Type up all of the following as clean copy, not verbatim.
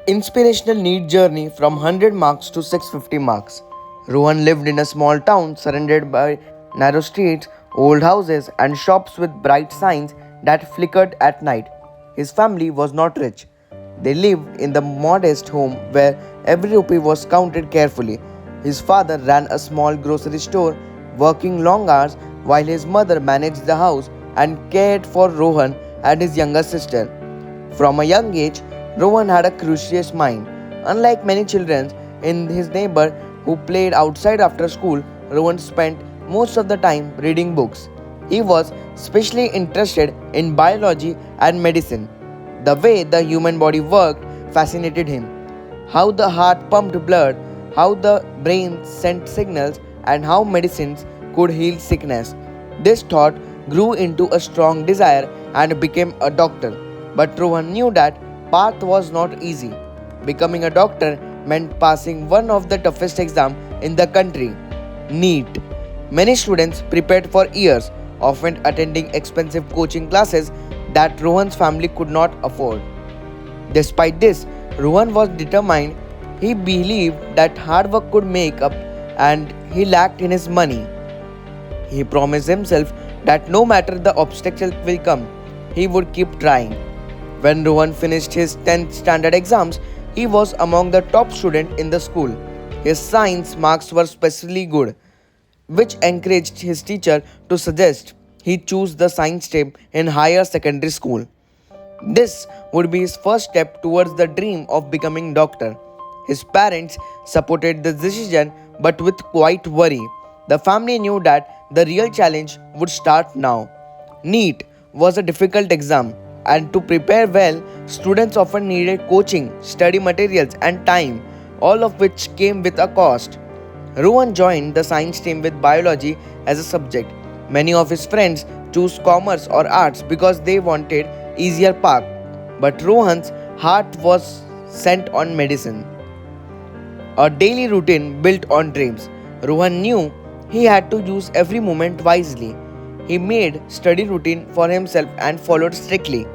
Inspirational NEET journey from 100 marks to 650 marks. Rohan lived in a small town surrounded by narrow streets, old houses, and shops with bright signs that flickered at night. His family was not rich. They lived in the modest home where every rupee was counted carefully. His father ran a small grocery store, working long hours, while his mother managed the house and cared for Rohan and his younger sister. From a young age, Rohan had a curious mind. Unlike many children in his neighbor who played outside after school, Rohan spent most of the time reading books. He was especially interested in biology and medicine. The way the human body worked fascinated him. How the heart pumped blood, how the brain sent signals, and how medicines could heal sickness. This thought grew into a strong desire and became a doctor. But Rohan knew that path was not easy. Becoming a doctor meant passing one of the toughest exams in the country, NEET. Many students prepared for years, often attending expensive coaching classes that Rohan's family could not afford. Despite this, Rohan was determined. He believed that hard work could make up and he lacked in his money. He promised himself that no matter the obstacle will come, he would keep trying. When Rohan finished his 10th standard exams, he was among the top students in the school. His science marks were especially good, which encouraged his teacher to suggest he choose the science stream in higher secondary school. This would be his first step towards the dream of becoming doctor. His parents supported the decision but with quite worry. The family knew that the real challenge would start now. NEET was a difficult exam, and to prepare well, students often needed coaching, study materials, and time, all of which came with a cost. Rohan joined the science stream with biology as a subject. Many of his friends chose commerce or arts because they wanted easier path, but Rohan's heart was set on medicine. A daily routine built on dreams. Rohan knew he had to use every moment wisely. He made study routine for himself and followed strictly.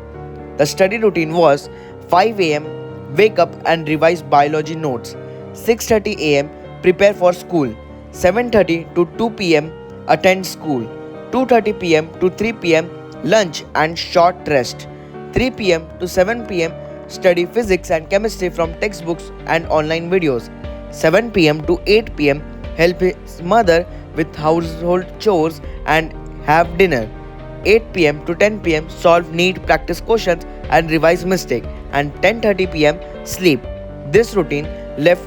The study routine was 5 a.m. wake up and revise biology notes. 6:30 a.m. prepare for school. 7:30 to 2 p.m. attend school. 2:30 p.m. to 3 p.m. lunch and short rest. 3 p.m. to 7 p.m. study physics and chemistry from textbooks and online videos. 7 p.m. to 8 p.m. help his mother with household chores and have dinner. 8 p.m. to 10 p.m. solve NEET practice questions and revise mistake, and 10:30 p.m. sleep. This routine left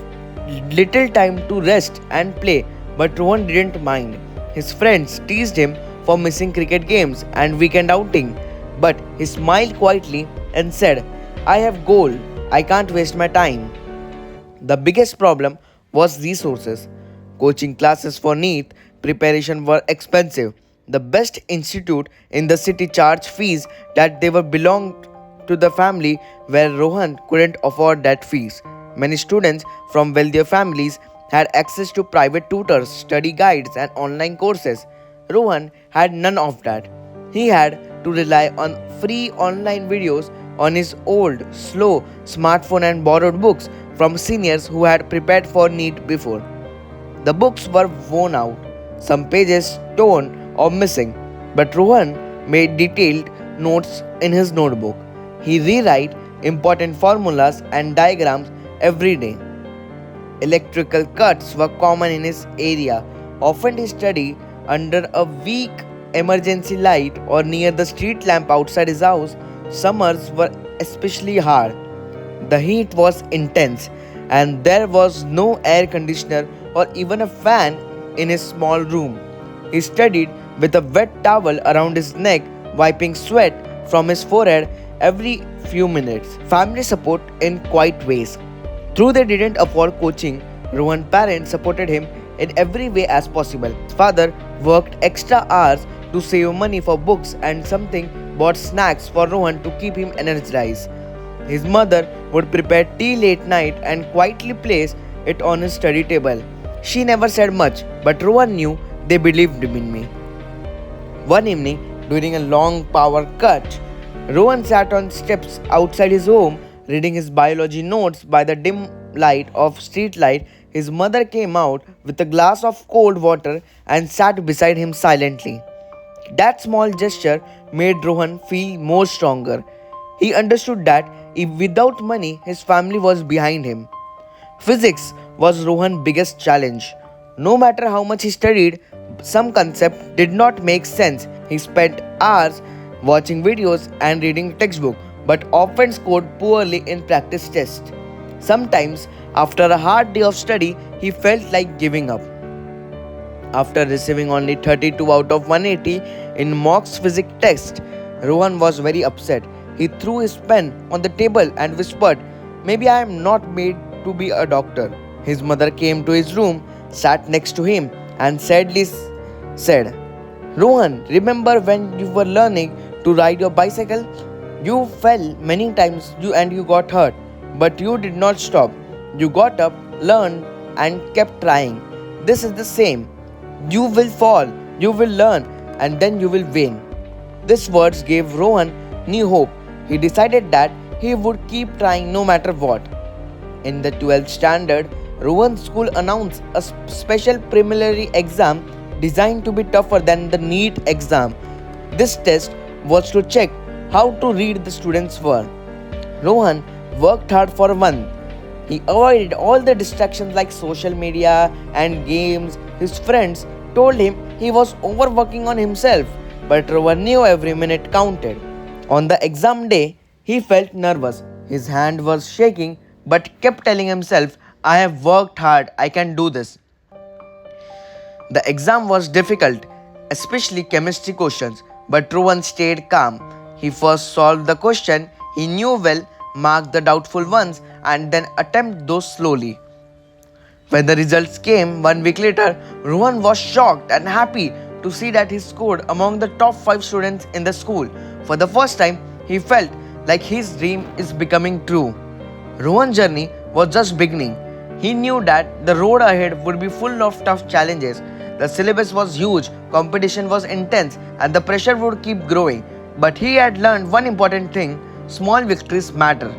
little time to rest and play, but Rohan didn't mind. His friends teased him for missing cricket games and weekend outing, but he smiled quietly and said, "I have goal. I can't waste my time." The biggest problem was resources. Coaching classes for NEET preparation were expensive. The best institute in the city charged fees that they were belonged to the family where Rohan couldn't afford that fees. Many students from wealthier families had access to private tutors, study guides, and online courses. Rohan had none of that. He had to rely on free online videos on his old, slow smartphone and borrowed books from seniors who had prepared for NEET before. The books were worn out, some pages torn or missing, but Rohan made detailed notes in his notebook. He rewrote important formulas and diagrams every day. Electrical cuts were common in his area. Often he studied under a weak emergency light or near the street lamp outside his house. Summers were especially hard. The heat was intense and there was no air conditioner or even a fan in his small room. He studied with a wet towel around his neck, wiping sweat from his forehead every few minutes. Family support in quiet ways. Though they didn't afford coaching, Rohan's parents supported him in every way as possible. His father worked extra hours to save money for books and something bought snacks for Rohan to keep him energized. His mother would prepare tea late night and quietly place it on his study table. She never said much, but Rohan knew they believed in me. One evening, during a long power cut, Rohan sat on steps outside his home reading his biology notes by the dim light of street light, his mother came out with a glass of cold water and sat beside him silently. That small gesture made Rohan feel more stronger. He understood that if without money, his family was behind him. Physics was Rohan's biggest challenge. No matter how much he studied, some concept did not make sense. He spent hours watching videos and reading textbook, but often scored poorly in practice tests. Sometimes, after a hard day of study, he felt like giving up. After receiving only 32 out of 180 in mock's physics test, Rohan was very upset. He threw his pen on the table and whispered, "Maybe I am not made to be a doctor." His mother came to his room, sat next to him, and sadly said, "Rohan, remember when you were learning to ride your bicycle? You fell many times and you got hurt, but you did not stop. You got up, learned, and kept trying. This is the same. You will fall, you will learn, and then you will win." These words gave Rohan new hope. He decided that he would keep trying no matter what. In the 12th standard, Rohan's school announced a special preliminary exam designed to be tougher than the NEET exam. This test was to check how to read the students were. Rohan worked hard for a month. He avoided all the distractions like social media and games. His friends told him he was overworking on himself, but Rohan knew every minute counted. On the exam day, he felt nervous. His hand was shaking, but kept telling himself, "I have worked hard, I can do this." The exam was difficult, especially chemistry questions, but Rohan stayed calm. He first solved the question he knew well, marked the doubtful ones, and then attempted those slowly. When the results came 1 week later, Rohan was shocked and happy to see that he scored among the top 5 students in the school. For the first time, he felt like his dream is becoming true. Rohan's journey was just beginning. He knew that the road ahead would be full of tough challenges. The syllabus was huge, competition was intense, and the pressure would keep growing. But he had learned one important thing: small victories matter.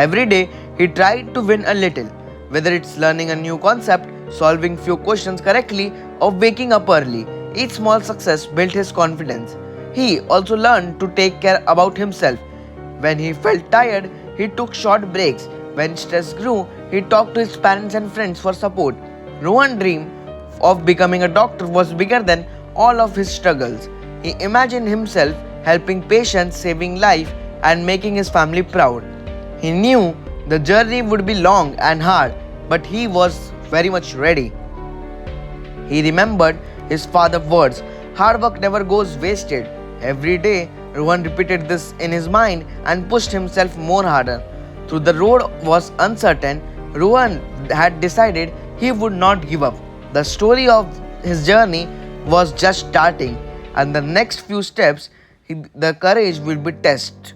Every day, he tried to win a little, whether it's learning a new concept, solving few questions correctly, or waking up early. Each small success built his confidence. He also learned to take care about himself. When he felt tired, he took short breaks. When stress grew, he talked to his parents and friends for support. Rohan's dream of becoming a doctor was bigger than all of his struggles. He imagined himself helping patients, saving life, and making his family proud. He knew the journey would be long and hard, but he was very much ready. He remembered his father's words: "Hard work never goes wasted." Every day, Rohan repeated this in his mind and pushed himself more harder. Though the road was uncertain, Rohan had decided he would not give up. The story of his journey was just starting, and the next few steps, the courage will be tested.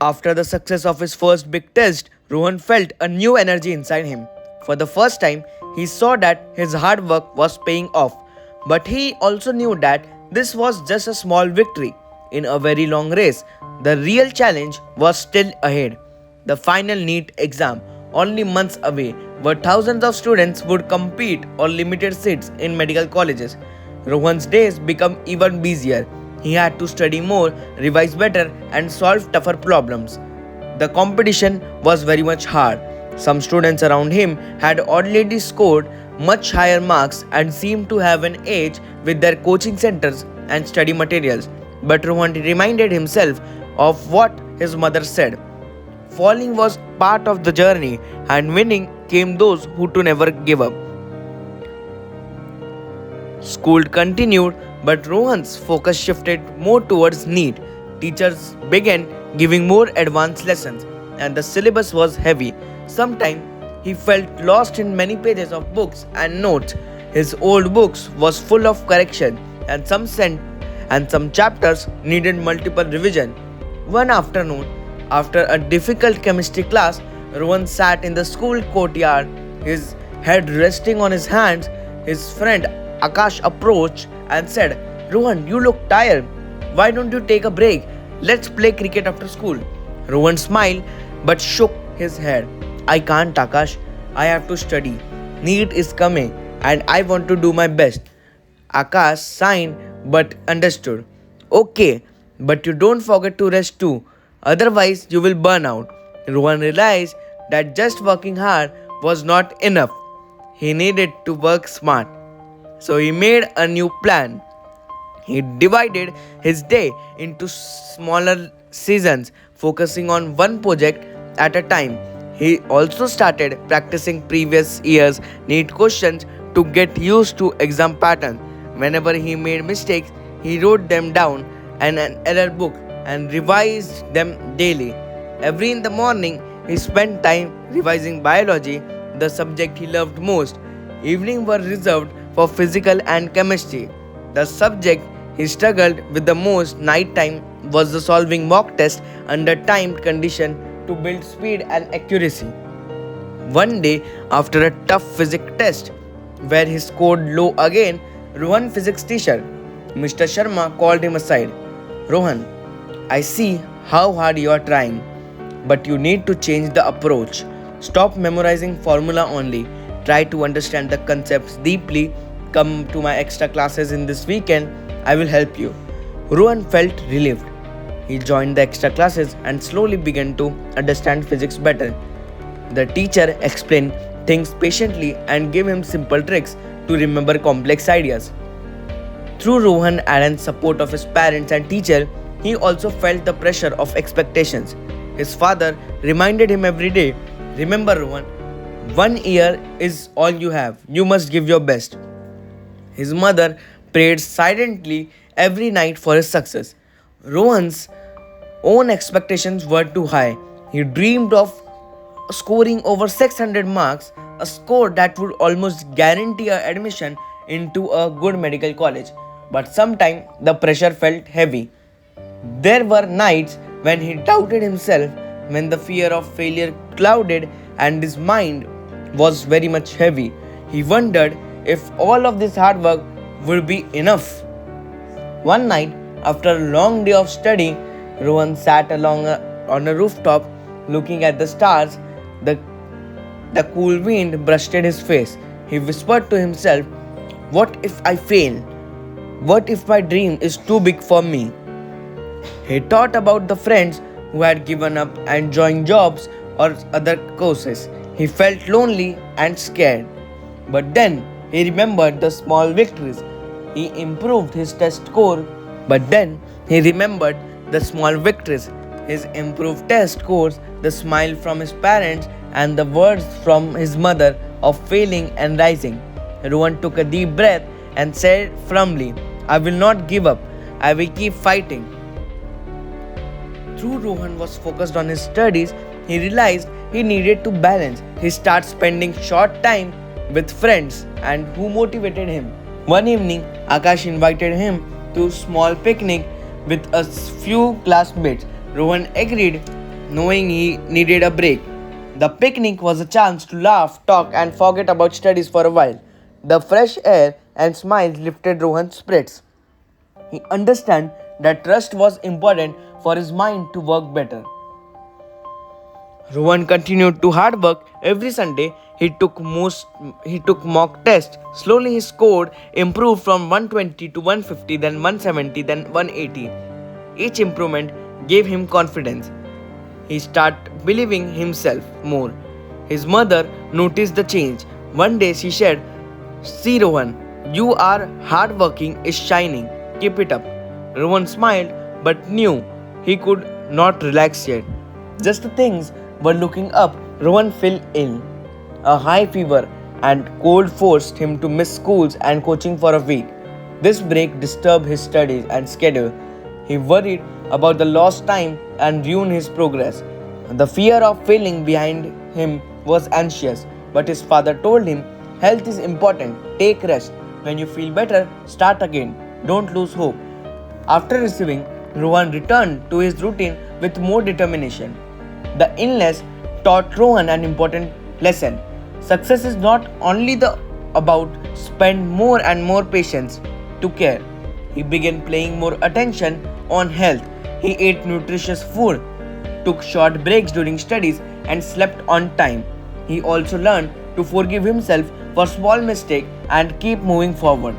After the success of his first big test, Rohan felt a new energy inside him. For the first time, he saw that his hard work was paying off. But he also knew that this was just a small victory in a very long race. The real challenge was still ahead. The final NEET exam, only months away, where thousands of students would compete on limited seats in medical colleges. Rohan's days became even busier. He had to study more, revise better, and solve tougher problems. The competition was very much hard. Some students around him had already scored much higher marks and seemed to have an edge with their coaching centers and study materials. But Rohan reminded himself of what his mother said: falling was part of the journey, and winning came those who to never give up. School continued, but Rohan's focus shifted more towards NEET. Teachers began giving more advanced lessons, and the syllabus was heavy. Sometimes he felt lost in many pages of books and notes. His old books was full of correction, and some chapters needed multiple revision. One afternoon, after a difficult chemistry class, Rohan sat in the school courtyard, his head resting on his hands. His friend Akash approached and said, "Rohan, you look tired. Why don't you take a break? Let's play cricket after school." Rohan smiled but shook his head. I can't, Akash. I have to study. NEET is coming and I want to do my best. Akash signed but understood. Okay, but you don't forget to rest too. Otherwise, you will burn out. Rohan realized that just working hard was not enough. He needed to work smart. So he made a new plan. He divided his day into smaller seasons, focusing on one project at a time. He also started practicing previous year's NEET questions to get used to exam pattern. Whenever he made mistakes, he wrote them down in an error book and revised them daily. Every in the morning, he spent time revising biology, the subject he loved most. Evenings were reserved for physical and chemistry. The subject he struggled with the most night time was the solving mock test under timed condition to build speed and accuracy. One day, after a tough physics test, where he scored low again, Rohan physics teacher, Mr. Sharma called him aside. Rohan, I see how hard you are trying, but you need to change the approach. Stop memorizing formula only. Try to understand the concepts deeply. Come to my extra classes in this weekend. I will help you. Rohan felt relieved. He joined the extra classes and slowly began to understand physics better. The teacher explained things patiently and gave him simple tricks to remember complex ideas. Through Rohan and support of his parents and teacher, he also felt the pressure of expectations. His father reminded him every day, remember Rohan, 1 year is all you have. You must give your best. His mother prayed silently every night for his success. Rohan's own expectations were too high. He dreamed of scoring over 600 marks, a score that would almost guarantee a admission into a good medical college. But sometimes the pressure felt heavy. There were nights when he doubted himself, when the fear of failure clouded and his mind was very much heavy. He wondered if all of this hard work would be enough. One night, after a long day of study, Rohan sat on a rooftop looking at the stars. The cool wind brushed his face. He whispered to himself, what if I fail? What if my dream is too big for me? He thought about the friends who had given up and joined jobs or other courses. He felt lonely and scared. But then he remembered the small victories. He improved his test score. But then he remembered the small victories. His improved test scores, the smile from his parents, and the words from his mother of failing and rising. Rohan took a deep breath and said firmly, I will not give up. I will keep fighting. Through Rohan was focused on his studies, he realized he needed to balance. He started spending short time with friends and who motivated him. One evening, Akash invited him to a small picnic with a few classmates. Rohan agreed, knowing he needed a break. The picnic was a chance to laugh, talk, and forget about studies for a while. The fresh air and smiles lifted Rohan's spirits. He understood that trust was important for his mind to work better. Rohan continued to hard work. Every Sunday he took mock tests. Slowly his score improved from 120 to 150, then 170, then 180. Each improvement gave him confidence. He started believing himself more. His mother noticed the change. One day she said, see Rohan, you are hardworking is shining. Keep it up. Rohan smiled but knew he could not relax yet. Just the things were looking up. Rohan fell ill. A high fever and cold forced him to miss schools and coaching for a week. This break disturbed his studies and schedule. He worried about the lost time and ruined his progress. The fear of failing behind him was anxious, but his father told him, health is important, take rest. When you feel better, start again. Don't lose hope. After receiving, Rohan returned to his routine with more determination. The illness taught Rohan an important lesson. Success is not only about spend more and more patience to care. He began paying more attention on health. He ate nutritious food, took short breaks during studies, and slept on time. He also learned to forgive himself for small mistakes and keep moving forward.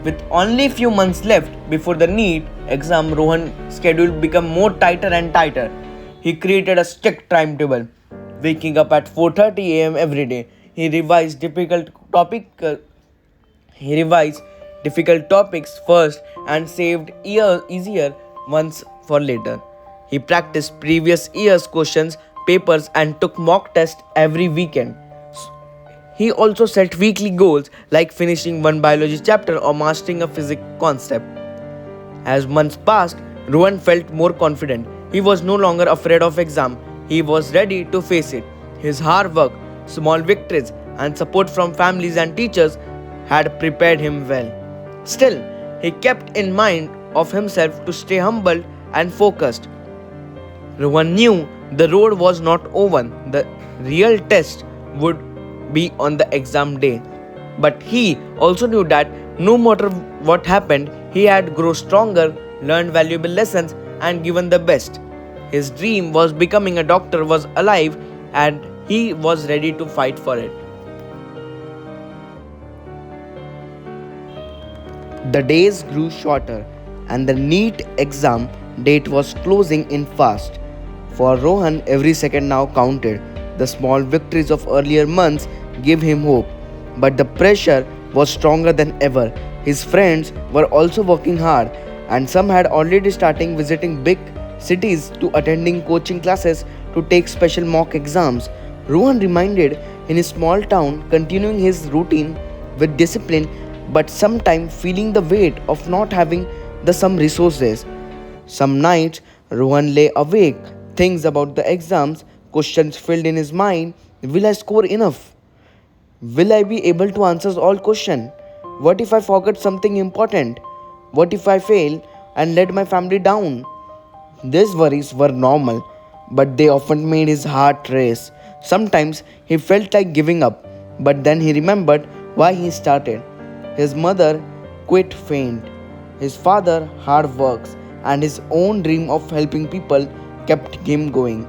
With only few months left before the NEET exam, Rohan's schedule became more tighter and tighter. He created a strict timetable, waking up at 4:30 a.m. every day. He revised difficult topics first and saved easier ones for later. He practiced previous year's questions, papers, and took mock tests every weekend. He also set weekly goals like finishing one biology chapter or mastering a physics concept. As months passed, Rohan felt more confident. He was no longer afraid of exam. He was ready to face it. His hard work, small victories, and support from families and teachers had prepared him well. Still, he kept in mind of himself to stay humble and focused. Rohan knew the road was not over. The real test would be on the exam day. But he also knew that no matter what happened, he had grown stronger, learned valuable lessons, and given the best. His dream was becoming a doctor was alive and he was ready to fight for it. The days grew shorter and the NEET exam date was closing in fast. For Rohan, every second now counted. The small victories of earlier months gave him hope, but the pressure was stronger than ever. His friends were also working hard, and some had already starting visiting big cities to attending coaching classes to take special mock exams. Rohan remained in his small town, continuing his routine with discipline, but sometimes feeling the weight of not having the some resources. Some nights Rohan lay awake, thinks about the exams, questions filled in his mind. Will I score enough? Will I be able to answer all questions? What if I forget something important? What if I fail and let my family down? These worries were normal, but they often made his heart race. Sometimes he felt like giving up, but then he remembered why he started. His mother quit faint. His father hard works and his own dream of helping people kept him going.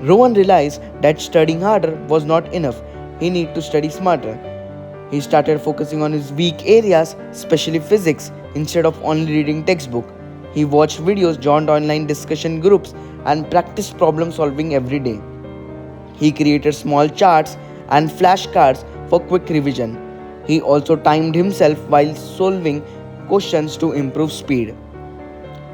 Rohan realized that studying harder was not enough. He needed to study smarter. He started focusing on his weak areas, especially physics, instead of only reading textbook. He watched videos, joined online discussion groups, and practiced problem solving every day. He created small charts and flashcards for quick revision. He also timed himself while solving questions to improve speed.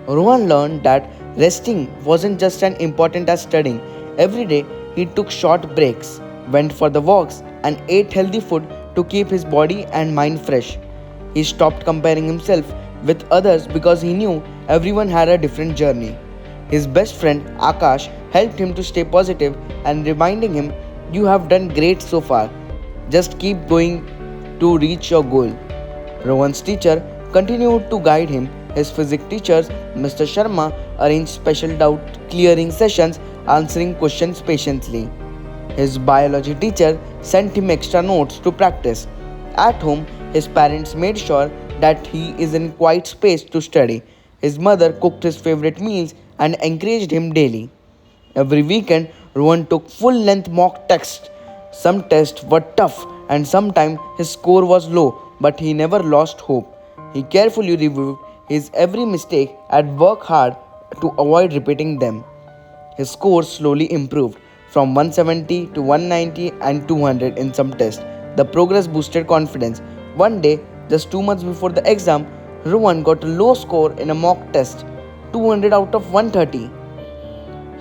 Rohan learned that resting wasn't just as important as studying. Every day he took short breaks, went for the walks, and ate healthy food to keep his body and mind fresh. He stopped comparing himself with others because he knew everyone had a different journey. His best friend Akash helped him to stay positive and reminding him, "You have done great so far. Just keep going to reach your goal." Rohan's teacher continued to guide him. His physics teachers, Mr. Sharma, arranged special doubt clearing sessions, answering questions patiently. His biology teacher sent him extra notes to practice. At home, his parents made sure that he is in quiet space to study. His mother cooked his favorite meals and encouraged him daily. Every weekend, Rohan took full-length mock tests. Some tests were tough and sometimes his score was low, but he never lost hope. He carefully reviewed his every mistake and worked hard to avoid repeating them. His scores slowly improved from 170 to 190 and 200 in some tests. The progress boosted confidence. One day, just 2 months before the exam, Rohan got a low score in a mock test, 200 out of 130.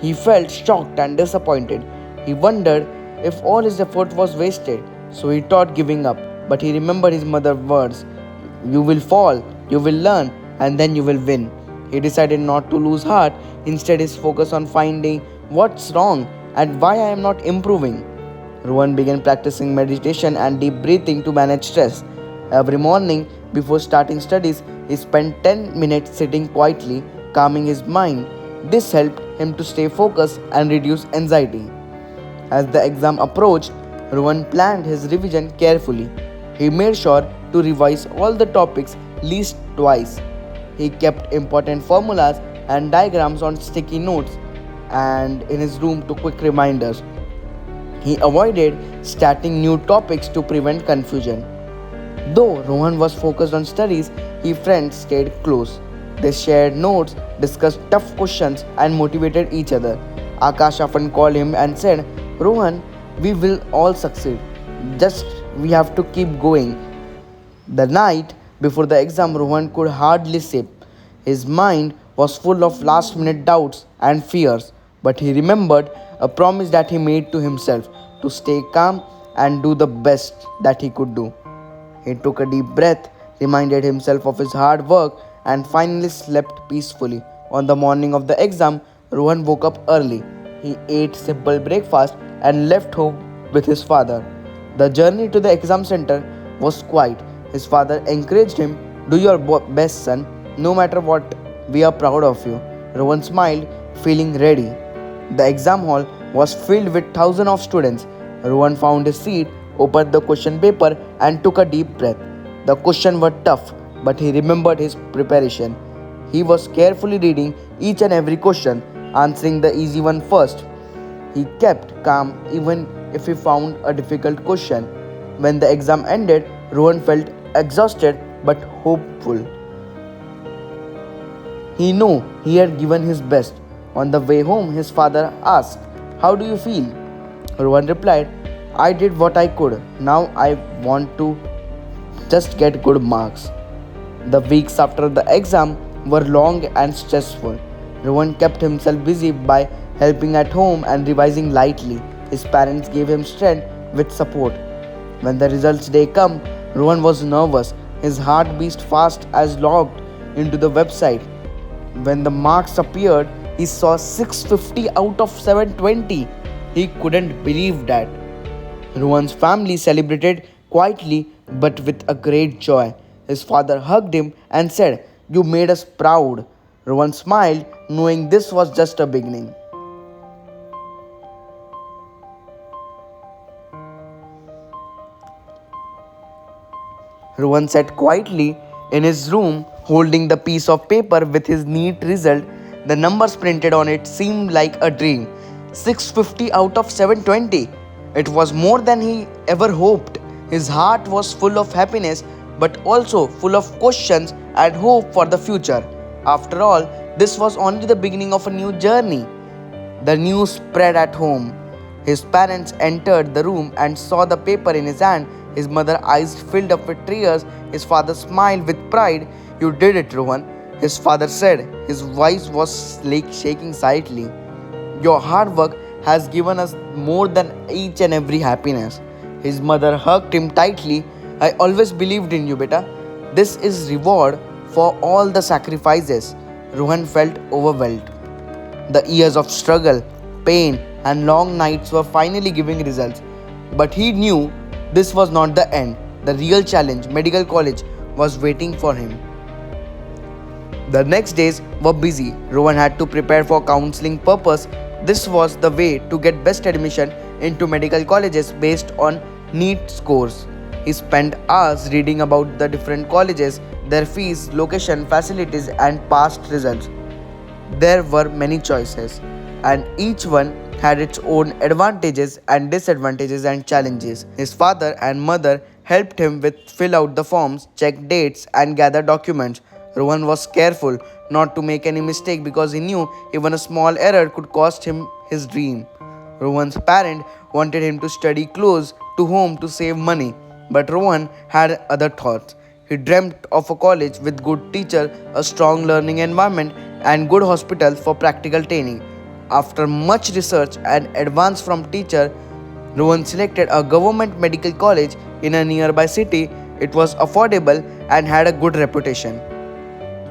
He felt shocked and disappointed. He wondered if all his effort was wasted, so he thought giving up. But he remembered his mother's words, "You will fall, you will learn, and then you will win." He decided not to lose heart. Instead, his focus on finding what's wrong and why I am not improving. Rohan began practicing meditation and deep breathing to manage stress. Every morning before starting studies, he spent 10 minutes sitting quietly, calming his mind. This helped him to stay focused and reduce anxiety. As the exam approached, Rohan planned his revision carefully. He made sure to revise all the topics at least twice. He kept important formulas and diagrams on sticky notes. and in his room to quick reminders. He avoided starting new topics to prevent confusion. Though Rohan was focused on studies, his friends stayed close. They shared notes, discussed tough questions, and motivated each other. Akash often called him and said, Rohan, we will all succeed. Just we have to keep going. The night before the exam, Rohan could hardly sleep. His mind was full of last minute doubts and fears, but he remembered a promise that he made to himself to stay calm and do the best that he could do. He took a deep breath, reminded himself of his hard work, and finally slept peacefully. On the morning of the exam, Rohan woke up early. He ate simple breakfast and left home with his father. The journey to the exam center was quiet. His father encouraged him, do your best, son, no matter what, we are proud of you. Rohan smiled, feeling ready. The exam hall was filled with thousands of students. Rohan found his seat, opened the question paper, and took a deep breath. The questions were tough, but he remembered his preparation. He was carefully reading each and every question, answering the easy one first. He kept calm even if he found a difficult question. When the exam ended, Rohan felt exhausted but hopeful. He knew he had given his best. On the way home, his father asked, how do you feel? Rohan replied, I did what I could. Now I want to just get good marks. The weeks after the exam were long and stressful. Rohan kept himself busy by helping at home and revising lightly. His parents gave him strength with support. When the results day come, Rohan was nervous. His heart beat fast as logged into the website. When the marks appeared, he saw 650 out of 720. He couldn't believe that. Rohan's family celebrated quietly but with a great joy. His father hugged him and said, you made us proud. Rohan smiled, knowing this was just a beginning. Rohan sat quietly in his room, holding the piece of paper with his NEET result. The numbers printed on it seemed like a dream. 650 out of 720. It was more than he ever hoped. His heart was full of happiness but also full of questions and hope for the future. After all, this was only the beginning of a new journey. The news spread at home. His parents entered the room and saw the paper in his hand. His mother's eyes filled up with tears. His father smiled with pride. You did it, Rohan, his father said. His voice was shaking slightly. Your hard work has given us more than each and every happiness. His mother hugged him tightly. I always believed in you, beta. This is reward for all the sacrifices. Rohan felt overwhelmed. The years of struggle, pain, and long nights were finally giving results. But he knew this was not the end. The real challenge, medical college, was waiting for him. The next days were busy. Rohan had to prepare for counseling purpose. This was the way to get best admission into medical colleges based on NEET scores. He spent hours reading about the different colleges, their fees, location, facilities, and past results. There were many choices, and each one had its own advantages and disadvantages and challenges. His father and mother helped him with fill out the forms, check dates, and gather documents. Rohan was careful not to make any mistake because he knew even a small error could cost him his dream. Rohan's parent wanted him to study close to home to save money, but Rohan had other thoughts. He dreamt of a college with good teacher, a strong learning environment, and good hospitals for practical training. After much research and advice from teacher, Rohan selected a government medical college in a nearby city. It was affordable and had a good reputation.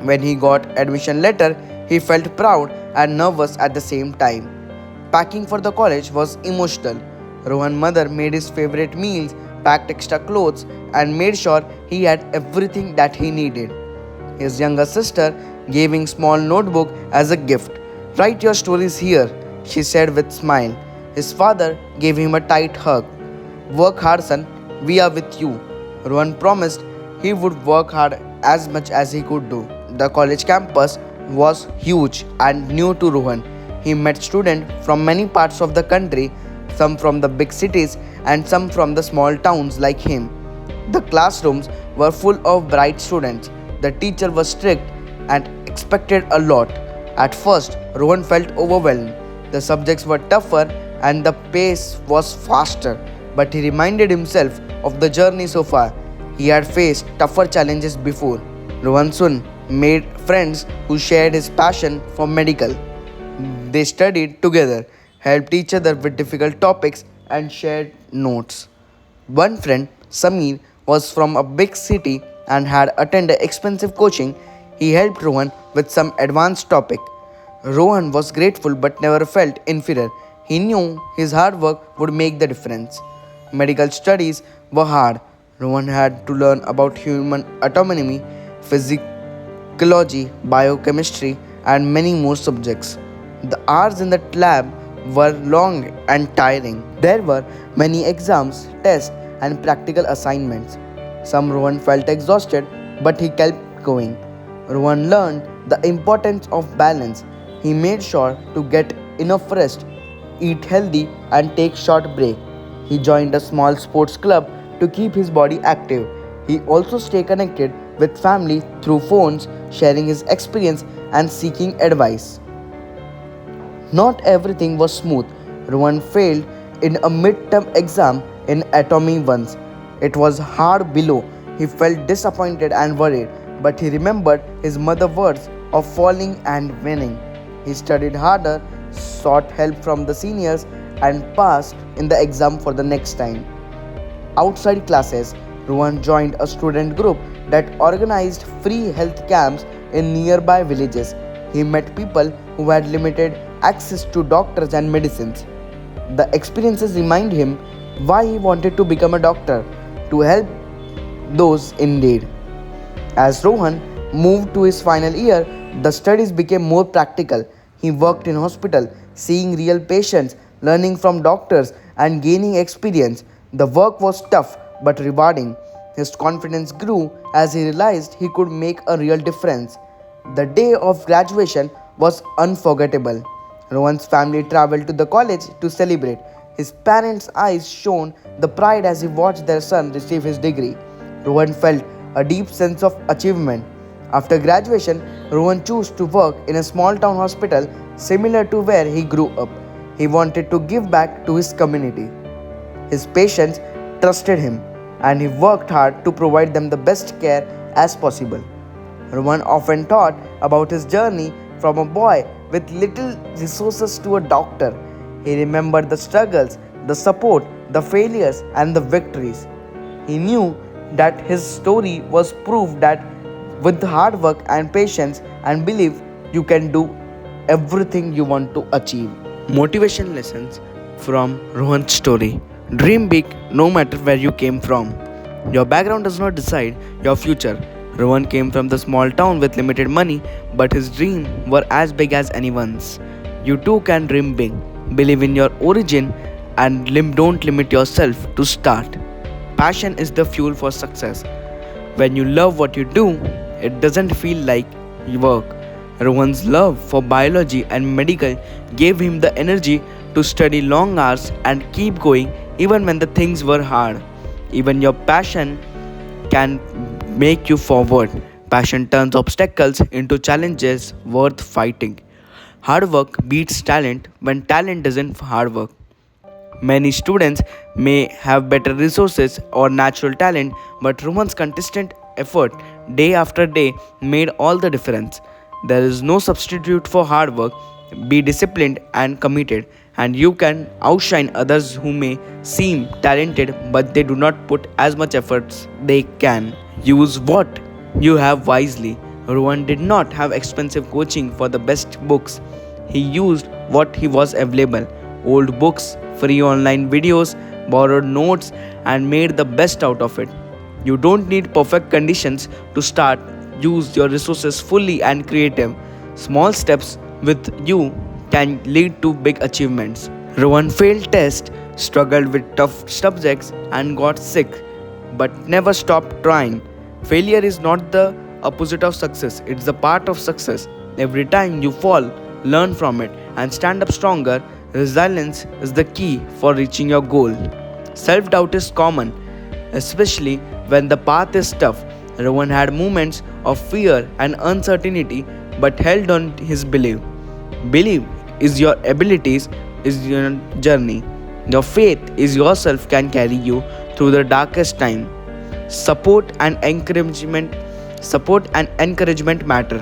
When he got admission letter, he felt proud and nervous at the same time. Packing for the college was emotional. Rohan's mother made his favorite meals, packed extra clothes, and made sure he had everything that he needed. His younger sister gave him a small notebook as a gift. Write your stories here, she said with smile. His father gave him a tight hug. Work hard, son, we are with you. Rohan promised he would work hard as much as he could do. The college campus was huge and new to Rohan. He met students from many parts of the country, some from the big cities and some from the small towns like him. The classrooms were full of bright students. The teacher was strict and expected a lot. At first, Rohan felt overwhelmed. The subjects were tougher and the pace was faster, but he reminded himself of the journey so far. He had faced tougher challenges before. Rohan soon made friends who shared his passion for medical. They studied together, helped each other with difficult topics, and shared notes. One friend, Samir, was from a big city and had attended expensive coaching. He helped Rohan with some advanced topic. Rohan was grateful but never felt inferior. He knew his hard work would make the difference. Medical studies were hard. Rohan had to learn about human anatomy, physiology, biochemistry, and many more subjects. The hours in the lab were long and tiring. There were many exams, tests, and practical assignments. Some Rohan felt exhausted, but he kept going. Rohan learned the importance of balance. He made sure to get enough rest, eat healthy, and take short break. He joined a small sports club to keep his body active. He also stayed connected with family through phones, sharing his experience and seeking advice. Not everything was smooth. Rohan failed in a midterm exam in anatomy once. It was hard below. He felt disappointed and worried, but he remembered his mother's words of falling and winning. He studied harder, sought help from the seniors, and passed in the exam for the next time. Outside classes, Rohan joined a student group that organized free health camps in nearby villages. He met people who had limited access to doctors and medicines. The experiences remind him why he wanted to become a doctor, to help those in need. As Rohan moved to his final year, the studies became more practical. He worked in hospital, seeing real patients, learning from doctors, and gaining experience. The work was tough but rewarding. His confidence grew as he realized he could make a real difference. The day of graduation was unforgettable. Rohan's family traveled to the college to celebrate. His parents' eyes shone the pride as he watched their son receive his degree. Rohan felt a deep sense of achievement. After graduation, Rohan chose to work in a small town hospital similar to where he grew up. He wanted to give back to his community. His patients trusted him and he worked hard to provide them the best care as possible. Rohan often thought about his journey from a boy with little resources to a doctor. He remembered the struggles, the support, the failures, and the victories. He knew that his story was proof that with hard work and patience and belief, you can do everything you want to achieve. Motivation lessons from Rohan's story. Dream big no matter where you came from. Your background does not decide your future. Rohan came from the small town with limited money, but his dreams were as big as anyone's. You too can dream big. Believe in your origin and don't limit yourself to start. Passion is the fuel for success. When you love what you do, it doesn't feel like work. Rohan's love for biology and medical gave him the energy to study long hours and keep going even when the things were hard. Even your passion can make you forward. Passion turns obstacles into challenges worth fighting. Hard work beats talent when talent doesn't hard work. Many students may have better resources or natural talent, but Rohan's consistent effort day after day made all the difference. There is no substitute for hard work. Be disciplined and committed, and you can outshine others who may seem talented but they do not put as much efforts they can. Use what you have wisely. Rohan did not have expensive coaching for the best books. He used what he was available: old books, free online videos, borrowed notes, and made the best out of it. You don't need perfect conditions to start. Use your resources fully and creative. Small steps with you can lead to big achievements. Rohan failed tests, struggled with tough subjects, and got sick, but never stopped trying. Failure is not the opposite of success, it's the part of success. Every time you fall, learn from it, and stand up stronger. Resilience is the key for reaching your goal. Self doubt is common, especially when the path is tough. Rohan had moments of fear and uncertainty but held on his belief. Belief is your abilities, is your journey. Your faith is yourself can carry you through the darkest time. Support and encouragement Support and encouragement matter.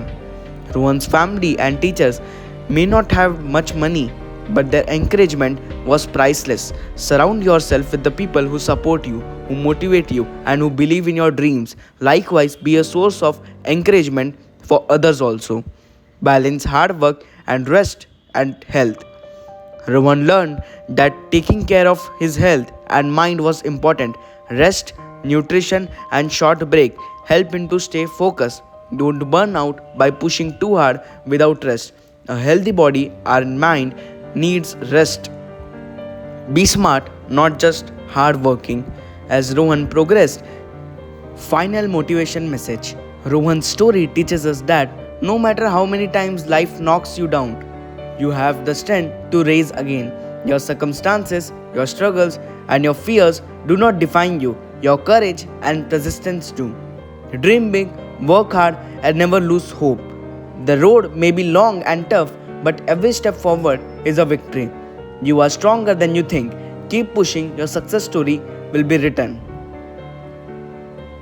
Rohan's family and teachers may not have much money, but their encouragement was priceless. Surround yourself with the people who support you, who motivate you, and who believe in your dreams. Likewise, be a source of encouragement for others also. Balance hard work and rest and health. Rohan learned that taking care of his health and mind was important. Rest, nutrition, and short break help him to stay focused. Don't burn out by pushing too hard without rest. A healthy body and mind needs rest. Be smart, not just hardworking. As Rohan progressed, final motivation message. Rohan's story teaches us that no matter how many times life knocks you down, you have the strength to rise again. Your circumstances, your struggles, and your fears do not define you. Your courage and persistence do. Dream big, work hard, and never lose hope. The road may be long and tough, but every step forward is a victory. You are stronger than you think. Keep pushing, your success story will be written.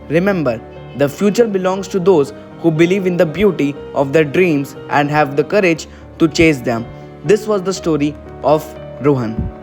Remember, the future belongs to those who believe in the beauty of their dreams and have the courage to chase them. This was the story of Rohan.